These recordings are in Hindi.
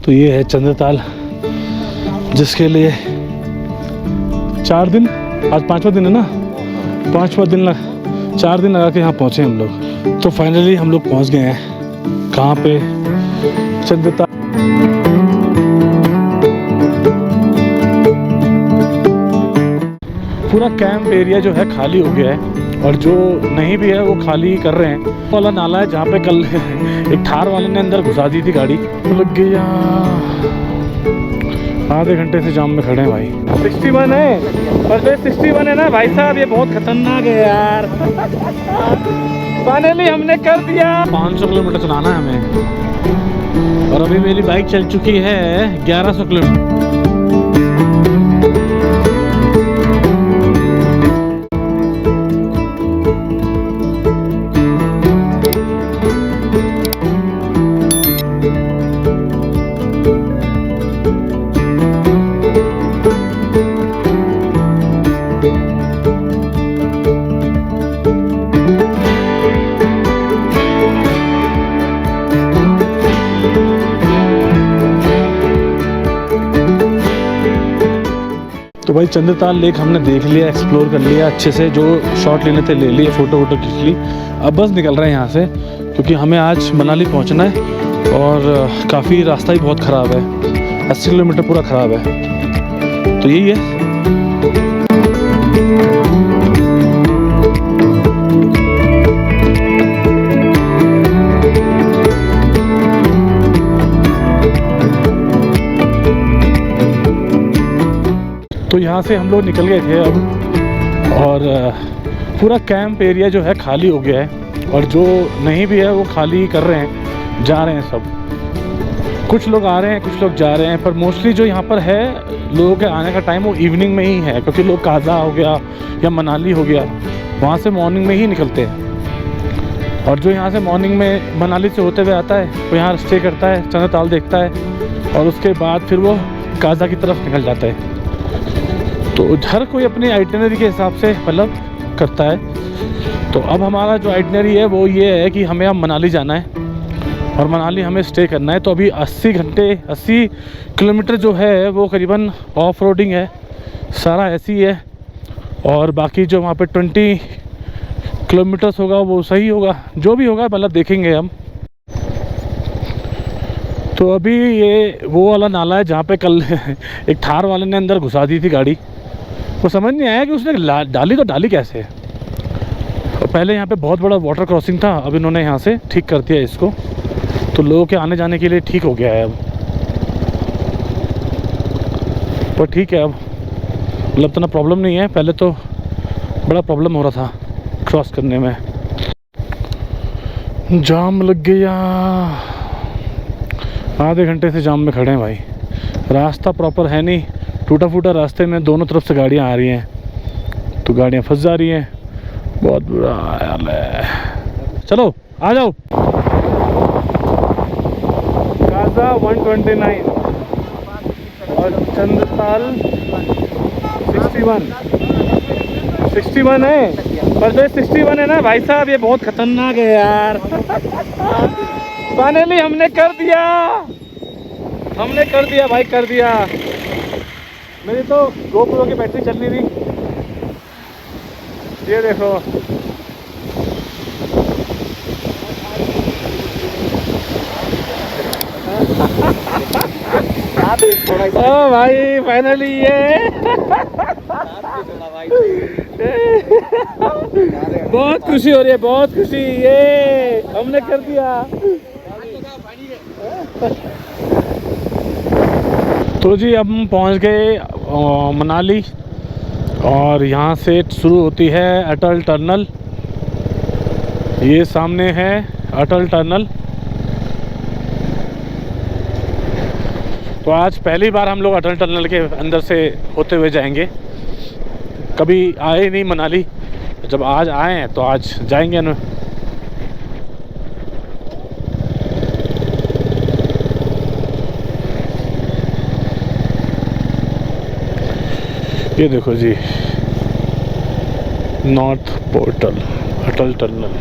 तो ये है चंद्रताल, जिसके लिए 4 दिन, आज 5वां दिन है ना, 5वां दिन 4 दिन लगा के यहाँ पहुँचे हम लोग। तो फाइनली हम लोग पहुँच गए हैं कहाँ पे, चंद्रताल। पूरा कैंप एरिया जो है खाली हो गया है और जो नहीं भी है वो खाली कर रहे हैं। वो वाला नाला है जहाँ पे कल एक थार वाले ने अंदर घुसा दी थी गाड़ी, तो लग गया। आधे घंटे से जाम में खड़े हैं भाई। 61 है पर 61 है ना भाई साहब, ये बहुत खतरनाक है यार। फाइनली हमने कर दिया। 500 किलोमीटर चलाना है हमें और अभी मेरी बाइक चल चुकी है 1100 किलोमीटर। तो भाई चंद्रताल लेक हमने देख लिया, एक्सप्लोर कर लिया अच्छे से, जो शॉट लेने थे ले लिए, फ़ोटो वोटो खींच ली। अब बस निकल रहे हैं यहाँ से, क्योंकि हमें आज मनाली पहुँचना है और काफ़ी रास्ता ही बहुत ख़राब है, 80 किलोमीटर पूरा ख़राब है। तो यही है। तो यहाँ से हम लोग निकल गए थे अब, और पूरा कैंप एरिया जो है खाली हो गया है और जो नहीं भी है वो खाली कर रहे हैं, जा रहे हैं सब। कुछ लोग आ रहे हैं, कुछ लोग जा रहे हैं, पर मोस्टली जो यहाँ पर है लोगों के आने का टाइम वो इवनिंग में ही है, क्योंकि लोग काजा हो गया या मनाली हो गया, वहाँ से मॉर्निंग में ही निकलते हैं। और जो यहाँ से मॉर्निंग में मनाली से होते हुए आता है वो यहाँ स्टे करता है, चंद्रताल देखता है और उसके बाद फिर वो काजा की तरफ निकल जाता है। तो हर कोई अपनी आइटनरी के हिसाब से मतलब करता है। तो अब हमारा जो आइटनरी है वो ये है कि हमें अब मनाली जाना है और मनाली हमें स्टे करना है। तो अभी 80 किलोमीटर जो है वो करीबन ऑफ रोडिंग है, सारा ऐसी है, और बाकी जो वहाँ पे 20 किलोमीटर्स होगा वो सही होगा, जो भी होगा मतलब देखेंगे हम। तो अभी ये वो वाला नाला है जहाँ पे कल एक थार वाले ने अंदर घुसा दी थी गाड़ी, वो समझ नहीं आया कि उसने डाली तो डाली कैसे। और पहले यहाँ पे बहुत बड़ा वाटर क्रॉसिंग था, अब इन्होंने यहाँ से ठीक कर दिया इसको, तो लोगों के आने जाने के लिए ठीक हो गया है अब। पर ठीक है अब, मतलब इतना प्रॉब्लम नहीं है, पहले तो बड़ा प्रॉब्लम हो रहा था क्रॉस करने में। जाम लग गया, आधे घंटे से जाम में खड़े हैं भाई। रास्ता प्रॉपर है नहीं, टूटा फूटा रास्ते में दोनों तरफ से गाड़ियाँ आ रही हैं, तो गाड़ियाँ फंस जा रही हैं, बहुत बुरा हाल है। चलो आ जाओ। काजा 129 और चंद्रताल 61 है, पर 61 है ना भाई साहब, ये बहुत खतरनाक है यार। फाइनली हमने कर दिया भाई, कर दिया। मेरी तो GoPro की बैटरी चल नहीं रही, ये देखो। ओ भाई फाइनली ये बहुत खुशी हो रही है, बहुत खुशी, ये हमने कर दिया। तो जी अब हम पहुंच गए मनाली, और यहाँ से शुरू होती है अटल टनल। ये सामने है अटल टनल। तो आज पहली बार हम लोग अटल टनल के अंदर से होते हुए जाएंगे, कभी आए नहीं मनाली, जब आज आए हैं तो आज जाएंगे ना। ये देखो जी, नॉर्थ पोर्टल अटल टनल,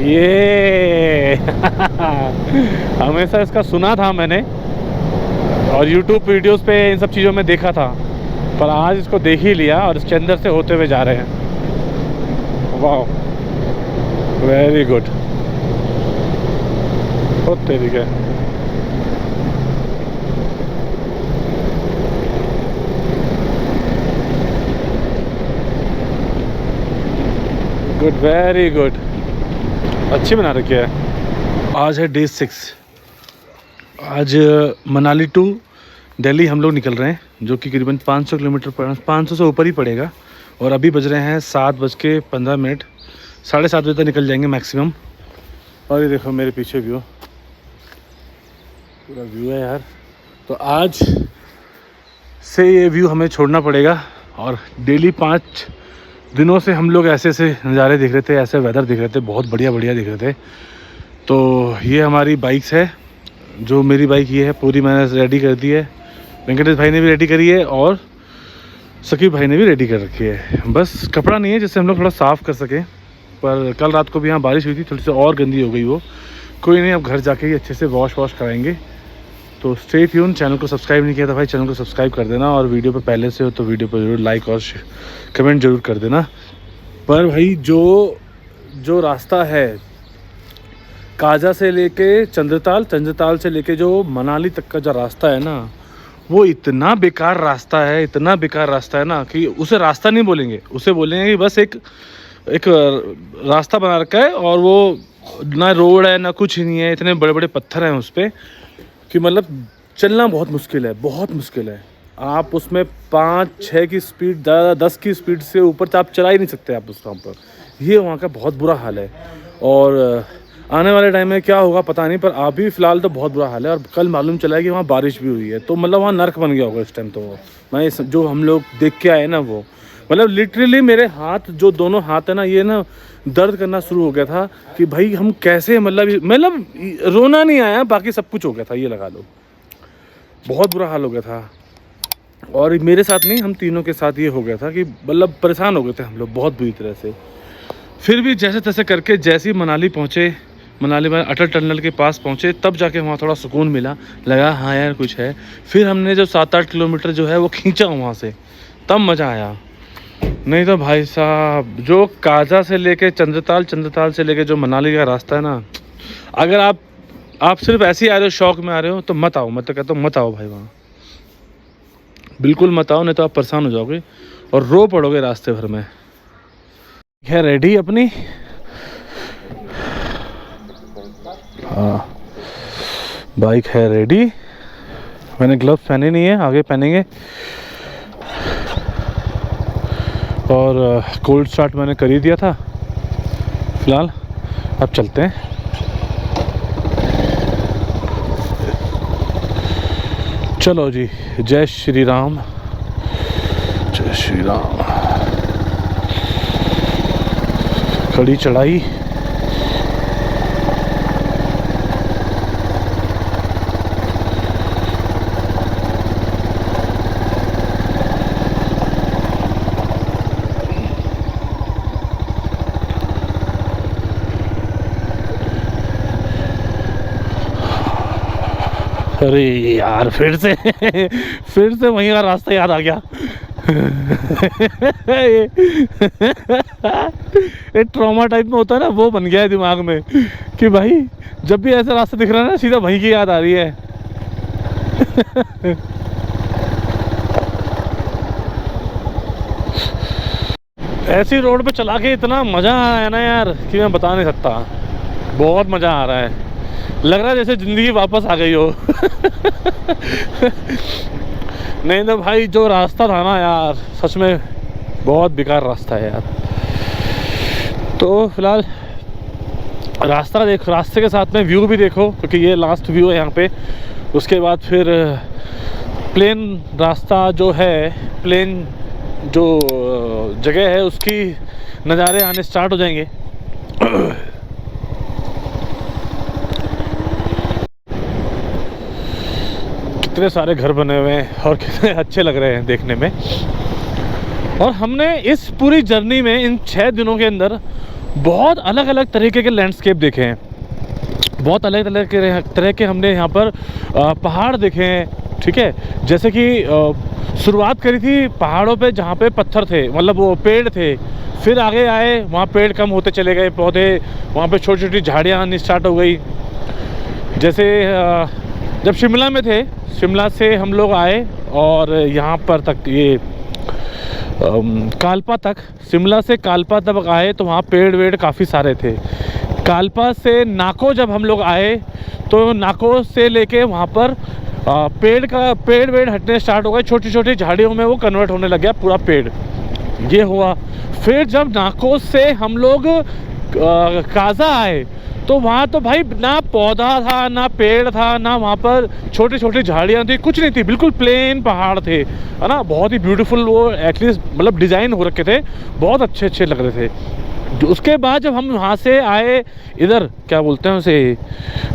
ये हमेशा इसका सुना था मैंने और YouTube वीडियोस पे इन सब चीज़ों में देखा था, पर आज इसको देख ही लिया और इसके अंदर से होते हुए जा रहे हैं। वाह, वेरी गुड। बहुत तरीके गुड, वेरी गुड, अच्छी बना रखी है। आज है डे 6। आज मनाली टू दिल्ली हम लोग निकल रहे हैं, जो कि करीबन 500 किलोमीटर 500 से ऊपर ही पड़ेगा। और अभी बज रहे हैं 7:15, 7:30 बजे तक निकल जाएंगे मैक्सिमम। और ये देखो मेरे पीछे व्यू, पूरा व्यू है यार। तो आज से ये व्यू हमें छोड़ना पड़ेगा। और डेली 5 दिनों से हम लोग ऐसे ऐसे नज़ारे देख रहे थे, ऐसे वेदर देख रहे थे, बहुत बढ़िया बढ़िया देख रहे थे। तो ये हमारी बाइक्स है, जो मेरी बाइक ये है पूरी मैंने रेडी कर दी है, वेंकटेश भाई ने भी रेडी करी है और सकीब भाई ने भी रेडी कर रखी है। बस कपड़ा नहीं है जिससे हम लोग थोड़ा साफ़ कर सकें, पर कल रात को भी यहाँ बारिश हुई थी, थोड़ी सी और गंदी हो गई वो। कोई नहीं, अब घर जाके ही अच्छे से वॉश कराएंगे। तो स्टे ट्यून। चैनल को सब्सक्राइब नहीं किया था भाई, चैनल को सब्सक्राइब कर देना। और वीडियो पे पहले से हो तो वीडियो पर ज़रूर लाइक और कमेंट ज़रूर कर देना। पर भाई जो रास्ता है काजा से लेके चंद्रताल से लेके जो मनाली तक का जो रास्ता है ना, वो इतना बेकार रास्ता है ना कि उसे रास्ता नहीं बोलेंगे, उसे बोलेंगे कि बस एक रास्ता बना रखा है और वो ना रोड है ना कुछ नहीं है, इतने बड़े बड़े पत्थर हैं उस पर कि मतलब चलना बहुत मुश्किल है। आप उसमें 5-6 की स्पीड, 10 की स्पीड से ऊपर तो आप चला ही नहीं सकते आप उस वहाँ पर। ये वहाँ का बहुत बुरा हाल है। और आने वाले टाइम में क्या होगा पता नहीं, पर अभी फ़िलहाल तो बहुत बुरा हाल है। और कल मालूम चला है कि वहाँ बारिश भी हुई है, तो मतलब वहाँ नर्क बन गया होगा इस टाइम। तो वो मैं जो हम लोग देख के आए ना, वो मतलब लिटरली मेरे हाथ, जो दोनों हाथ है ना, ये ना दर्द करना शुरू हो गया था कि भाई हम कैसे, मतलब रोना नहीं आया, बाकी सब कुछ हो गया था, ये लगा लो। बहुत बुरा हाल हो गया था। और मेरे साथ नहीं, हम तीनों के साथ ये हो गया था कि मतलब परेशान हो गए थे हम लोग बहुत बुरी तरह से। फिर भी जैसे तैसे करके जैसे ही मनाली पहुँचे, मनाली में अटल टनल के पास पहुँचे, तब जाके वहाँ थोड़ा सुकून मिला, लगा हाँ यार कुछ है। फिर हमने जो 7-8 किलोमीटर जो है वो खींचा वहाँ से, तब मज़ा आया। नहीं तो भाई साहब, जो काजा से लेके चंद्रताल से लेके जो मनाली का रास्ता है ना, अगर आप सिर्फ ऐसे ही आ रहे हो, शौक में आ रहे हो, तो मत आओ। मैं तो कहता हूँ मत आओ भाई, वहाँ बिल्कुल मत आओ, नहीं तो आप परेशान हो जाओगे और रो पड़ोगे रास्ते भर में। है रेडी अपनी? हाँ, बाइक है रेडी। मैंने ग्लव्स पहने नहीं है, आगे पहनेंगे। और कोल्ड स्टार्ट मैंने कर ही दिया था फिलहाल। अब चलते हैं। चलो जी, जय श्री राम, जय श्री राम। कड़ी चढ़ाई, अरे यार फिर से वहीं का रास्ता याद आ गया। ये ट्रॉमा टाइप में होता है ना, वो बन गया है दिमाग में कि भाई जब भी ऐसा रास्ता दिख रहा है ना, सीधा वहीं की याद आ रही है। ऐसी रोड पे चला के इतना मज़ा आया ना यार कि मैं बता नहीं सकता। बहुत मज़ा आ रहा है, लग रहा है जैसे ज़िंदगी वापस आ गई हो। नहीं तो भाई जो रास्ता था ना यार, सच में बहुत बेकार रास्ता है यार। तो फिलहाल रास्ते के साथ में व्यू भी देखो, क्योंकि ये लास्ट व्यू है यहाँ पे। उसके बाद फिर प्लेन रास्ता जो है, प्लेन जो जगह है, उसकी नज़ारे आने स्टार्ट हो जाएंगे। कितने सारे घर बने हुए हैं और कितने अच्छे लग रहे हैं देखने में। और हमने इस पूरी जर्नी में, इन 6 दिनों के अंदर, बहुत अलग अलग तरीके के लैंडस्केप देखे हैं। बहुत अलग अलग तरह के हमने यहाँ पर पहाड़ देखे हैं, ठीक है। जैसे कि शुरुआत करी थी पहाड़ों पे जहाँ पे पत्थर थे, मतलब वो पेड़ थे, फिर आगे आए वहाँ पेड़ कम होते चले गए, पौधे, वहाँ पे छोटी छोटी झाड़ियाँ आनी स्टार्ट हो गई। जैसे जब शिमला में थे, शिमला से हम लोग आए और यहाँ पर तक ये कालपा तक, शिमला से कालपा तक आए तो वहाँ पेड़ वेड़ काफ़ी सारे थे। कालपा से नाको जब हम लोग आए तो नाको से लेके वहाँ पर पेड़ वेड़ हटने स्टार्ट हो गए, छोटी छोटी झाड़ियों में वो कन्वर्ट होने लग गया पूरा पेड़, ये हुआ। फिर जब नाको से हम लोग काजा आए तो वहाँ तो भाई ना पौधा था, ना पेड़ था, ना वहाँ पर छोटी छोटी झाड़ियाँ थी, कुछ नहीं थी, बिल्कुल प्लेन पहाड़ थे, है ना। बहुत ही ब्यूटीफुल वो एटलीस्ट मतलब डिज़ाइन हो रखे थे, बहुत अच्छे अच्छे लग रहे थे। उसके बाद जब हम वहाँ से आए इधर, क्या बोलते हैं उसे,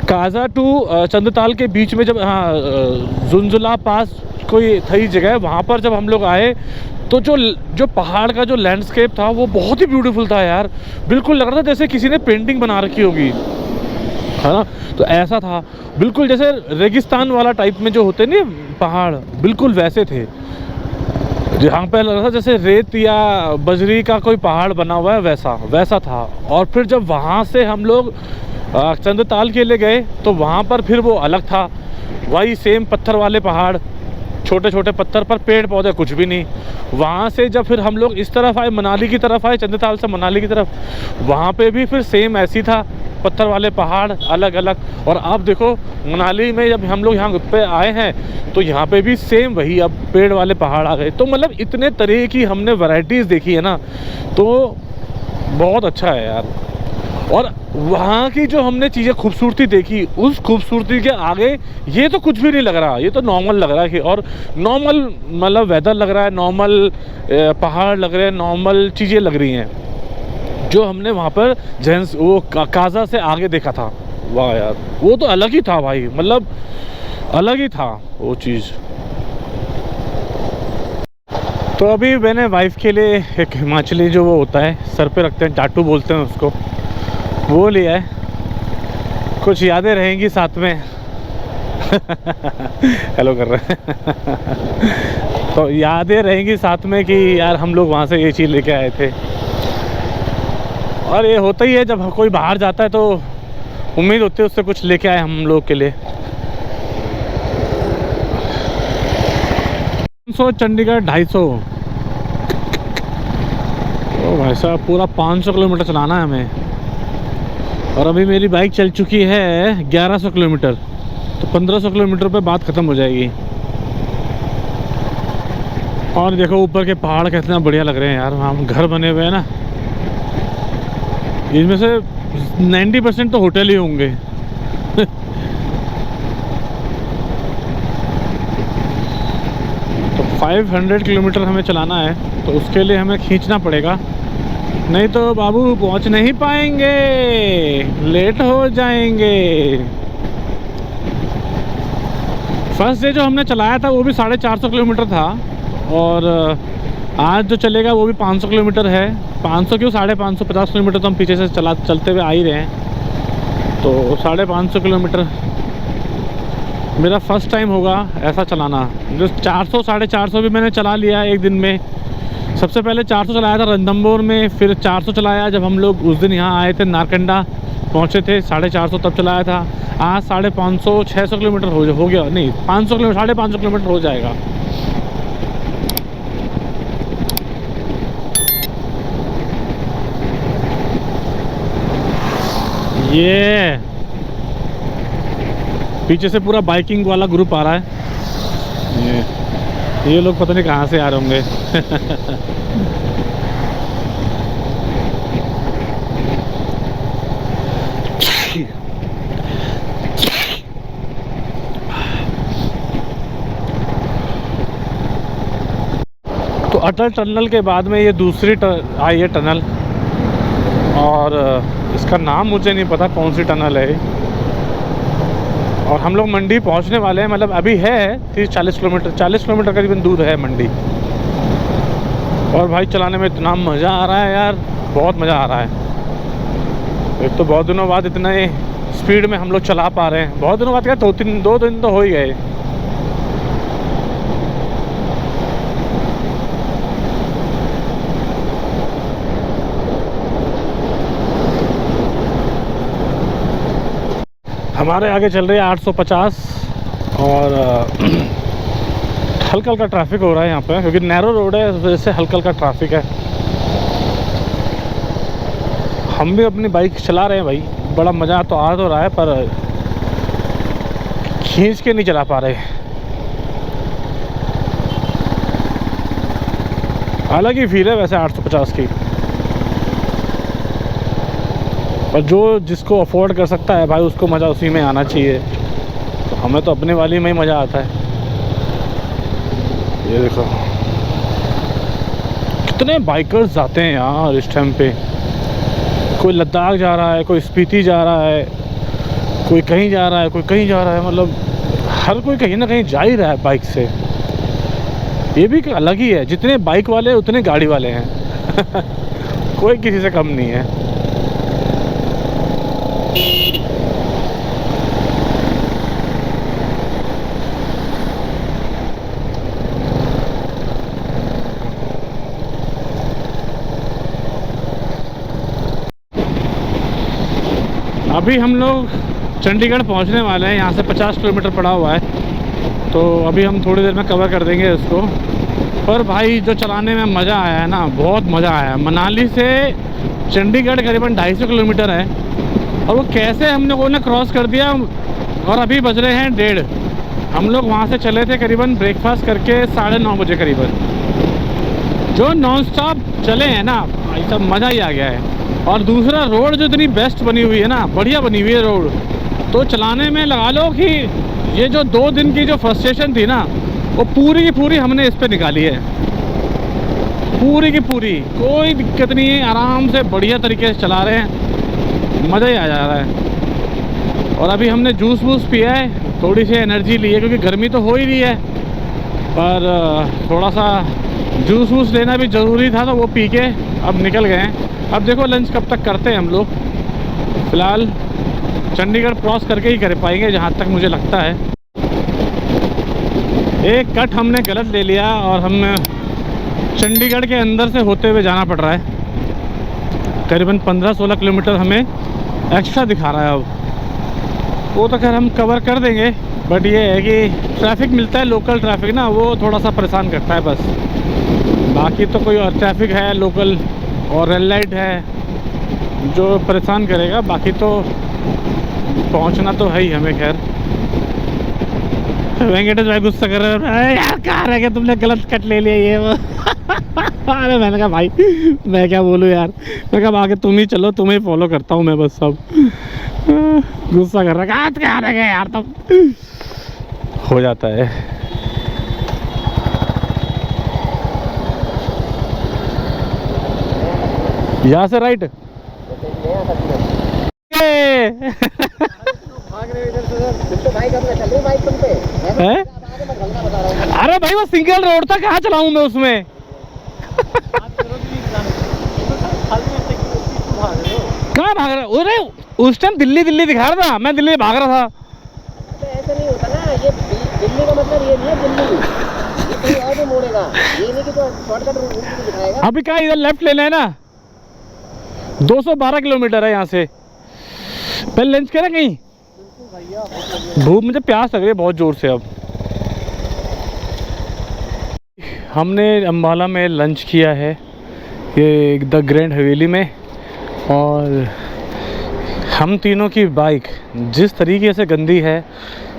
काजा टू चंदताल के बीच में, जब हाँ जुनजुला पास कोई थी जगह, वहाँ पर जब हम लोग आए तो जो पहाड़ का जो लैंडस्केप था वो बहुत ही ब्यूटीफुल था यार। बिल्कुल लग रहा था जैसे किसी ने पेंटिंग बना रखी होगी, है ना। तो ऐसा था बिल्कुल जैसे रेगिस्तान वाला टाइप में जो होते नहीं पहाड़, बिल्कुल वैसे थे। जहाँ पे लग रहा था जैसे रेत या बजरी का कोई पहाड़ बना हुआ है, वैसा था। और फिर जब वहाँ से हम लोग चंदताल के लिए गए तो वहाँ पर फिर वो अलग था, वही सेम पत्थर वाले पहाड़, छोटे छोटे पत्थर पर पेड़ पौधे कुछ भी नहीं। वहाँ से जब फिर हम लोग इस तरफ आए, मनाली की तरफ आए, चंदताल से मनाली की तरफ, वहाँ पे भी फिर सेम ऐसी था, पत्थर वाले पहाड़ अलग अलग। और अब देखो मनाली में जब हम लोग यहाँ पे आए हैं तो यहाँ पे भी सेम वही अब पेड़ वाले पहाड़ आ गए। तो मतलब इतने तरह की हमने वैरायटीज़ देखी है ना, तो बहुत अच्छा है यार। और वहाँ की जो हमने चीज़ें खूबसूरती देखी, उस खूबसूरती के आगे ये तो कुछ भी नहीं लग रहा, ये तो नॉर्मल लग रहा है। और नॉर्मल मतलब वेदर लग रहा है, नॉर्मल पहाड़ लग रहे हैं, नॉर्मल चीज़ें लग रही हैं जो हमने वहाँ पर वो काजा से आगे देखा था। वाह यार, वो तो अलग ही था भाई, मतलब अलग ही था वो चीज़। तो अभी मैंने वाइफ के लिए एक हिमाचली जो वो होता है सर पे रखते हैं, टाटू बोलते हैं उसको, वो लिया है। कुछ यादें रहेंगी साथ में। हेलो कर रहे हैं। तो यादें रहेंगी साथ में कि यार हम लोग वहाँ से ये चीज़ लेके आए थे। और ये होता ही है जब कोई बाहर जाता है तो उम्मीद होती है उससे कुछ लेके आए हम लोग के लिए। 500 चंडीगढ़ 250। ओ भाई साहब, पूरा 500 किलोमीटर चलाना है हमें। और अभी मेरी बाइक चल चुकी है 1100 किलोमीटर, तो 1500 किलोमीटर पे बात ख़त्म हो जाएगी। और देखो ऊपर के पहाड़ कितना बढ़िया लग रहे हैं यार, वहाँ घर बने हुए हैं ना, इनमें से 90% तो होटल ही होंगे। तो 500 किलोमीटर हमें चलाना है, तो उसके लिए हमें खींचना पड़ेगा, नहीं तो बाबू पहुंच नहीं पाएंगे, लेट हो जाएंगे। फर्स्ट डे जो हमने चलाया था वो भी 450 किलोमीटर था, और आज जो चलेगा वो भी 500 किलोमीटर है। 500 क्यों, 550, 50 किलोमीटर तो हम पीछे से चलते हुए आ ही रहे हैं। तो 550 किलोमीटर मेरा फर्स्ट टाइम होगा ऐसा चलाना। जो 400 450 भी मैंने चला लिया एक दिन में। सबसे पहले 400 चलाया था रणथंभौर में, फिर 400 चलाया जब हम लोग उस दिन यहाँ आए थे, नारकंडा पहुँचे थे, 450 तब चलाया था। आज 550 600 किलोमीटर हो गया, नहीं 500 किलोमीटर, 550 किलोमीटर हो जाएगा। ये पीछे से पूरा बाइकिंग वाला ग्रुप आ रहा है। ये लोग पता नहीं कहाँ से आ रहे होंगे। तो अटल टनल के बाद में ये दूसरी आई है टनल, और इसका नाम मुझे नहीं पता कौन सी टनल है। और हम लोग मंडी पहुंचने वाले हैं, मतलब अभी है 30-40 किलोमीटर, 40 किलोमीटर करीबन दूर है मंडी। और भाई चलाने में इतना मज़ा आ रहा है यार, बहुत मज़ा आ रहा है। एक तो बहुत दिनों बाद इतने स्पीड में हम लोग चला पा रहे हैं। बहुत दिनों बाद क्या, 2 दिन तो हो ही गए। हमारे आगे चल रही है 850 और हल्का हल्का ट्रैफिक हो रहा है यहाँ पे, क्योंकि नैरो रोड है, इस वजह से हल्का हल्का ट्रैफिक है। हम भी अपनी बाइक चला रहे हैं भाई, बड़ा मज़ा तो आ तो रहा है, पर खींच के नहीं चला पा रहे। अलग ही फील है वैसे 850 की, पर जो जिसको अफोर्ड कर सकता है भाई, उसको मज़ा उसी में आना चाहिए। तो हमें तो अपने वाली में ही मज़ा आता है। ये देखो कितने बाइकर्स जाते हैं यार इस टाइम पे। कोई लद्दाख जा रहा है, कोई स्पीति जा रहा है, कोई कहीं जा रहा है, कोई कहीं जा रहा है। मतलब हर कोई कहीं ना कहीं जा ही रहा है बाइक से। ये भी अलग ही है, जितने बाइक वाले उतने गाड़ी वाले हैं कोई किसी से कम नहीं है। अभी हम लोग चंडीगढ़ पहुंचने वाले हैं। यहाँ से 50 किलोमीटर पड़ा हुआ है, तो अभी हम थोड़ी देर में कवर कर देंगे इसको। पर भाई जो चलाने में मज़ा आया है ना, बहुत मज़ा आया। मनाली से चंडीगढ़ करीबन 250 किलोमीटर है, और वो कैसे हम लोगों ने क्रॉस कर दिया। और अभी बज रहे हैं 1:30। हम लोग वहाँ से चले थे करीबन ब्रेकफास्ट करके 9:30 बजे करीबन। जो नॉन स्टॉप चले हैं ना भाई, सब मज़ा ही आ गया है। और दूसरा, रोड जो इतनी बेस्ट बनी हुई है ना, बढ़िया बनी हुई है रोड, तो चलाने में लगा लो कि ये जो 2 दिन की जो फ्रस्ट्रेशन थी ना, वो पूरी की पूरी हमने इस पे निकाली है। पूरी की पूरी कोई दिक्कत नहीं है, आराम से बढ़िया तरीके से चला रहे हैं, मज़ा ही आ जा रहा है। और अभी हमने जूस वूस पिया है, थोड़ी सी एनर्जी ली है, क्योंकि गर्मी तो हो ही रही है, पर थोड़ा सा जूस वूस लेना भी ज़रूरी था, तो वो पी के अब निकल गए हैं। अब देखो लंच कब तक करते हैं हम लोग। फ़िलहाल चंडीगढ़ क्रॉस करके ही कर पाएंगे जहाँ तक मुझे लगता है। एक कट हमने गलत ले लिया और हम चंडीगढ़ के अंदर से होते हुए जाना पड़ रहा है। करीबन 15-16 किलोमीटर हमें एक्स्ट्रा दिखा रहा है। अब वो तो खैर हम कवर कर देंगे, बट ये है कि ट्रैफिक मिलता है, लोकल ट्रैफिक ना, वो थोड़ा सा परेशान करता है बस। बाकी तो कोई और ट्रैफिक है लोकल और रेड लाइट है जो परेशान करेगा, बाकी तो पहुंचना तो है ही हमें। खैर वेंकटेश भाई गुस्सा कर रहे हैं, यार कहाँ रह गए, तुमने गलत कट ले लिया ये वो अरे मैंने कहा भाई मैं क्या बोलूँ यार, मैं कहा आगे तुम ही चलो, तुम्हें फॉलो करता हूँ मैं बस। सब गुस्सा कर रहा है, कहाँ रह गए यार, तब हो जाता है। यहाँ से राइट अरे भाई वो सिंगल रोड था, कहाँ चलाऊं मैं उसमें कहाँ भाग रहा? अरे उस टाइम दिल्ली दिखा रहा था, मैं दिल्ली भाग रहा था। ऐसा नहीं होता ना, ये दिल्ली का मतलब ये नहीं है दिल्ली, ये कहीं और भी मोड़ेगा, ये नहीं कि तो शॉर्टकट रूट दिखाएगा। अभी कहाँ इधर लेफ्ट लेना है ना, 212 किलोमीटर है यहाँ से। पहले लंच करें कहीं, भूख, मुझे प्यास लग रही है बहुत ज़ोर से। अब हमने अम्बाला में लंच किया है, ये द ग्रैंड हवेली में। और हम तीनों की बाइक जिस तरीके से गंदी है,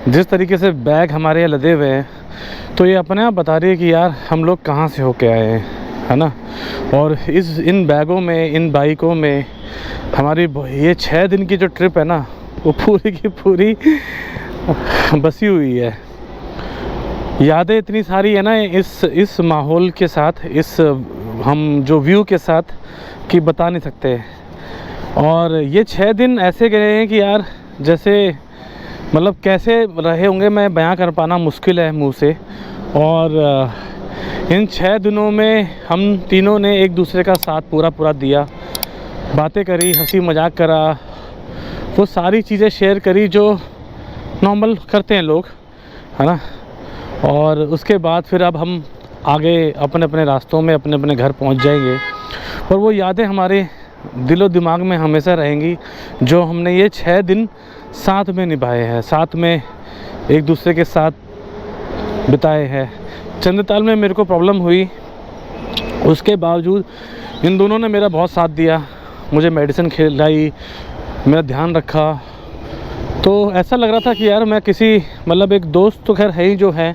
जिस तरीके से बैग हमारे यहाँ लदे हुए हैं, तो ये अपने आप बता रही है कि यार हम लोग कहाँ से होके आए हैं, है ना। और इन बैगों में, इन बाइकों में हमारी ये 6 दिन की जो ट्रिप है ना, वो पूरी की पूरी बसी हुई है। यादें इतनी सारी है ना इस माहौल के साथ, इस हम जो व्यू के साथ, कि बता नहीं सकते। और ये 6 दिन ऐसे गए हैं कि यार जैसे मतलब कैसे रहे होंगे मैं बयां कर पाना मुश्किल है मुंह से। और इन 6 दिनों में हम तीनों ने एक दूसरे का साथ पूरा दिया, बातें करी, हंसी मजाक करा, वो सारी चीज़ें शेयर करी जो नॉर्मल करते हैं लोग, है ना। और उसके बाद फिर अब हम आगे अपने अपने रास्तों में अपने अपने घर पहुंच जाएंगे। पर वो यादें हमारे दिलो दिमाग में हमेशा रहेंगी जो हमने ये 6 दिन साथ में निभाए हैं, साथ में एक दूसरे के साथ बिताए हैं। चंद्रताल में मेरे को प्रॉब्लम हुई, उसके बावजूद इन दोनों ने मेरा बहुत साथ दिया, मुझे मेडिसिन खिलाई, मेरा ध्यान रखा। तो ऐसा लग रहा था कि यार मैं किसी मतलब एक दोस्त तो खैर है ही जो है,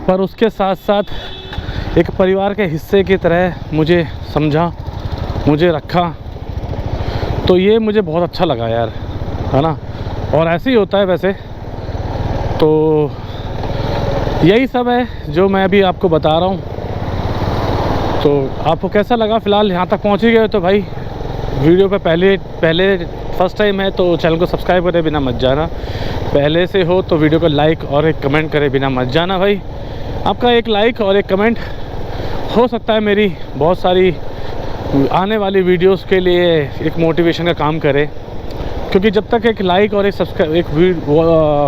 पर उसके साथ साथ एक परिवार के हिस्से की तरह मुझे समझा, मुझे रखा। तो ये मुझे बहुत अच्छा लगा यार, है ना। और ऐसे ही होता है वैसे। तो यही सब है जो मैं अभी आपको बता रहा हूँ। तो आपको कैसा लगा? फ़िलहाल यहाँ तक पहुँच ही गए तो भाई वीडियो पे पहले फर्स्ट टाइम है तो चैनल को सब्सक्राइब करे बिना मत जाना। पहले से हो तो वीडियो को लाइक और एक कमेंट करे बिना मत जाना भाई। आपका एक लाइक और एक कमेंट हो सकता है मेरी बहुत सारी आने वाली वीडियोस के लिए एक मोटिवेशन का काम करे, क्योंकि जब तक एक लाइक और एक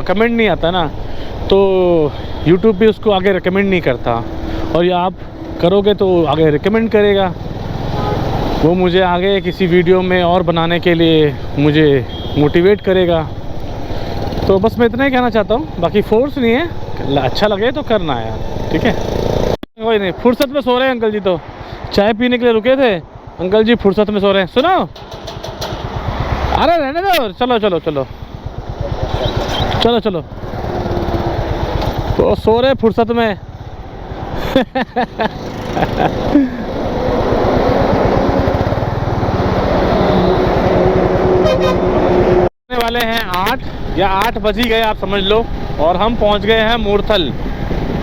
कमेंट नहीं आता ना तो यूट्यूब भी उसको आगे रिकमेंड नहीं करता, और ये आप करोगे तो आगे रिकमेंड करेगा, वो मुझे आगे किसी वीडियो में और बनाने के लिए मुझे मोटिवेट करेगा। तो बस मैं इतना ही कहना चाहता हूँ, बाकी फोर्स नहीं है, अच्छा लगे तो करना है यार, ठीक है। कोई नहीं, फुर्सत में सो रहे हैं अंकल जी, तो चाय पीने के लिए रुके थे अंकल जी, फुर्सत में सो रहे हैं। सुनो, अरे रहने दो, चलो चलो चलो चलो चलो, तो सो रहे फुर्सत में। वाले हैं 8 या 8 बज ही गए आप समझ लो, और हम पहुंच गए हैं मूर्थल।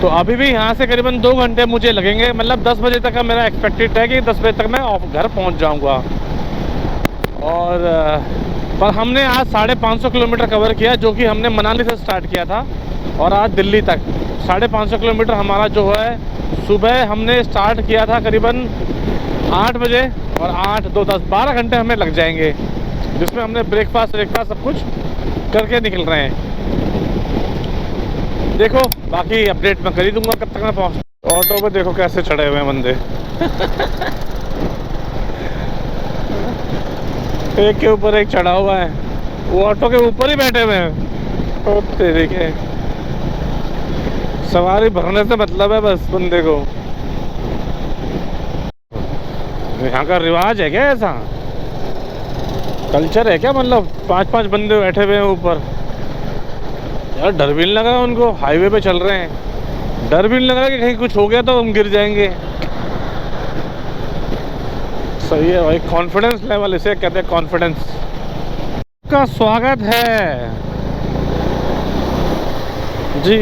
तो अभी भी यहाँ से करीबन 2 घंटे मुझे लगेंगे, मतलब 10 बजे तक का मेरा एक्सपेक्टेड है कि 10 बजे तक मैं घर पहुँच जाऊँगा। और पर हमने आज 550 किलोमीटर कवर किया, जो कि हमने मनाली से स्टार्ट किया था और आज दिल्ली तक 550 किलोमीटर हमारा जो है सुबह हमने स्टार्ट किया था करीबन 8 बजे, और 8 2 10 12 घंटे हमें लग जाएंगे, जिसमें हमने ब्रेकफास्ट सब कुछ करके निकल रहे हैं। देखो बाकी अपडेट मैं कर ही दूंगा कब तक मैं पहुँच। ऑटो पे देखो कैसे चढ़े हुए हैं बंदे। एक के ऊपर एक चढ़ा हुआ है, वो ऑटो के ऊपर ही बैठे हुए हैं। तो तेरे के सवारी भरने से मतलब है बस बंदे को। यहाँ का रिवाज है क्या, ऐसा कल्चर है क्या? मतलब 5-5 बंदे बैठे हुए हैं ऊपर। यार डर भी नहीं लग रहा उनको, हाईवे पे चल रहे हैं, डर भी नहीं लग रहा कि कहीं कुछ हो गया तो हम गिर जाएंगे। सही है भाई, कॉन्फिडेंस लेवल इसे कहते हैं, कॉन्फिडेंस। का स्वागत है जी,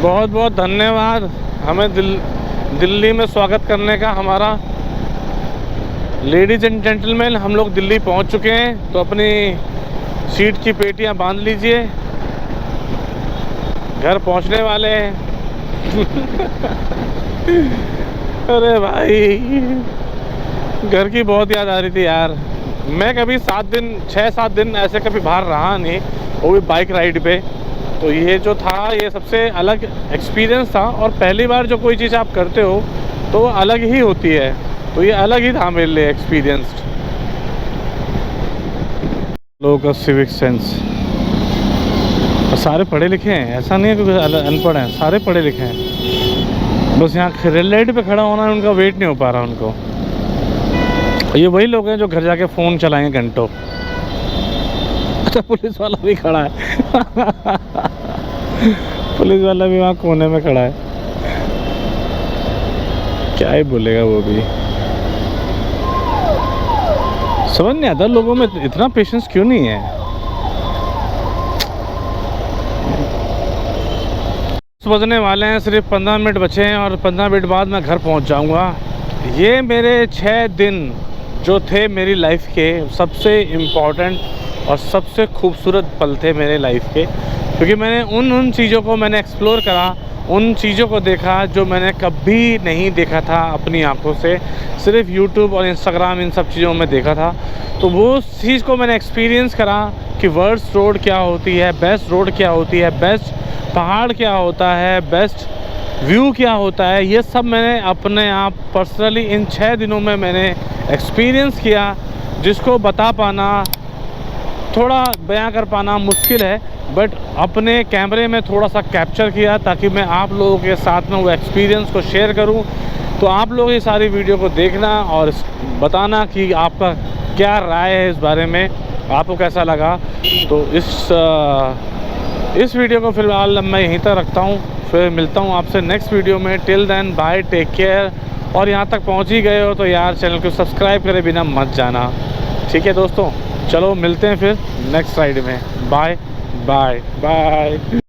बहुत बहुत धन्यवाद हमें दिल्ली में स्वागत करने का। हमारा लेडीज़ एंड जेंटलमैन, हम लोग दिल्ली पहुंच चुके हैं, तो अपनी सीट की पेटियां बांध लीजिए, घर पहुंचने वाले हैं। अरे भाई घर की बहुत याद आ रही थी यार। मैं कभी 6-7 दिन ऐसे कभी बाहर रहा नहीं, वो भी बाइक राइड पे। तो ये जो था ये सबसे अलग एक्सपीरियंस था, और पहली बार जो कोई चीज़ आप करते हो तो वो अलग ही होती है, तो ये अलग ही था मेरे लिए एक्सपीरियंस्ड। लोगों का सिविक सेंस, सारे पढ़े लिखे हैं, ऐसा नहीं है कि अनपढ़ हैं, सारे पढ़े लिखे हैं। बस यहाँ रेल लाइट पे खड़ा होना है, उनका वेट नहीं हो पा रहा उनको। ये वही लोग हैं जो घर जाके फ़ोन चलाएंगे घंटों। अच्छा पुलिस वाला भी खड़ा है। पुलिस वाला भी वहाँ कोने में खड़ा है, क्या ही बोलेगा वो भी। समझ नहीं आता लोगों में इतना पेशेंस क्यों नहीं है। बजने वाले हैं, सिर्फ 15 मिनट बचे हैं, और 15 मिनट बाद मैं घर पहुंच जाऊंगा। ये मेरे 6 दिन जो थे मेरी लाइफ के सबसे इम्पॉर्टेंट और सबसे खूबसूरत पल थे मेरे लाइफ के, क्योंकि मैंने उन चीज़ों को मैंने एक्सप्लोर करा, उन चीज़ों को देखा जो मैंने कभी नहीं देखा था अपनी आंखों से, सिर्फ यूट्यूब और इंस्टाग्राम इन सब चीज़ों में देखा था। तो वो चीज़ को मैंने एक्सपीरियंस करा कि वर्स्ट रोड क्या होती है, बेस्ट रोड क्या होती है, बेस्ट पहाड़ क्या होता है, बेस्ट व्यू क्या होता है। ये सब मैंने अपने आप पर्सनली इन 6 दिनों में मैंने एक्सपीरियंस किया, जिसको बता पाना, थोड़ा बयां कर पाना मुश्किल है, बट अपने कैमरे में थोड़ा सा कैप्चर किया ताकि मैं आप लोगों के साथ में वो एक्सपीरियंस को शेयर करूं। तो आप लोग ये सारी वीडियो को देखना और बताना कि आपका क्या राय है इस बारे में, आपको कैसा लगा। तो इस वीडियो को फ़िलहाल मैं यहीं तक रखता हूँ, फिर मिलता हूँ आपसे नेक्स्ट वीडियो में। Till then bye, take care. और यहाँ तक पहुँच ही गए हो तो यार चैनल को सब्सक्राइब करे बिना मत जाना, ठीक है दोस्तों। चलो मिलते हैं फिर नेक्स्ट राइड में। Bye bye bye.